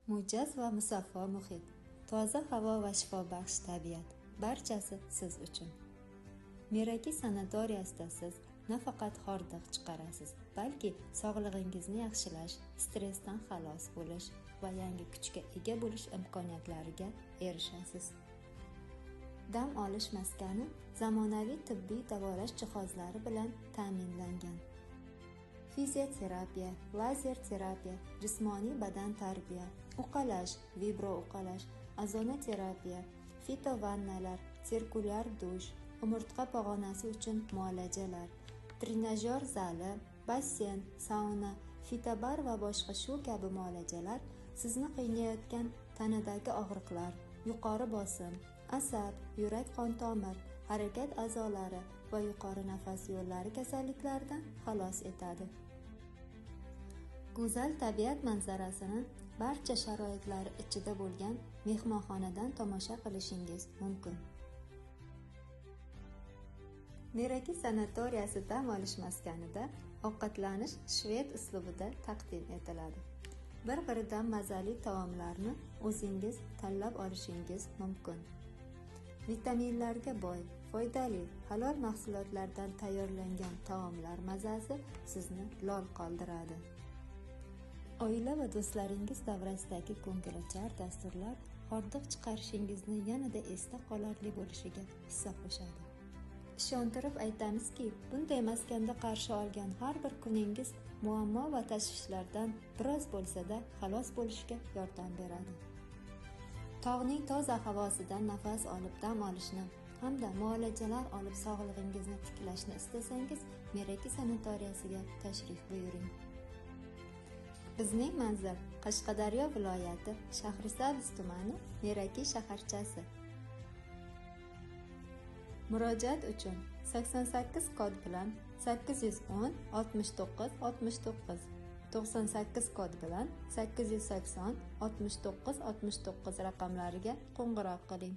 Mo'jaz va musaffo muhit, toza havo va shifobaxsh tabiat, barchasi siz uchun. Meraki sanatoriyasida siz nafaqat hordiq chiqarasiz, balki sog'lig'ingizni yaxshilash, stressdan xalos bo'lish va yangi kuchga ega bo'lish imkoniyatlariga erishasiz. Dam olish maskani zamonaviy tibbiy davolash jihozlari bilan ta'minlangan. Fizioterapiya, lazer terapiya, jismoniy badan tarbiya, uqalash, vibro uqalash, azonoterapiya, fitovannalar, sirkulyar dush, umurtqa pog'onasi uchun muolajalar, trenajyor zali, basseyn, sauna, fitobar va boshqa shu kabi muolajalar sizni qiynayotgan tanadagi og'riqlar, yuqori bosim, asab, yurak-qon tomir, harakat a'zolari va yuqori nafas yo'llari kasalliklaridan xalos etadi. Go'zal tabiat manzarasini barcha sharoitlari ichida bo'lgan mehmonxonadan tomosha qilishingiz mumkin. Meraki sanatoriyasi dam olish maskanida ovqatlanish shved uslubida taqdim etiladi. Bir-biridan mazali taomlarni o'zingiz tanlab olishingiz mumkin. Vitaminlarga boy, foydali, halol mahsulotlardan tayyorlangan taomlar mazasi sizni lol qoldiradi. Oila va do'stlaringiz davrasidagi ko'ngilochar dasturlar hordiq chiqarishingizni yanada esda qolarli bo'lishiga hissa qo'shadi. Ishontirib aytamizki, bunday maskanda qarshi olgan har bir kuningiz muammo va tashvishlardan biroz bo'lsa-da xalos bo'lishga yordam beradi. Tog'ning toza havosidan nafas olib dam olishni hamda muolajalar olib sog'lig'ingizni tiklashni istasangiz, Meraki sanatoriyasiga tashrif buyuring. Bizning manzil Qashqadaryo viloyati Shahrisabz tumani Meraki shaharchasi. Murojaat uchun 88 kod bilan 810 69 69, 98 kod bilan 880 69 69 raqamlariga qo'ng'iroq qiling.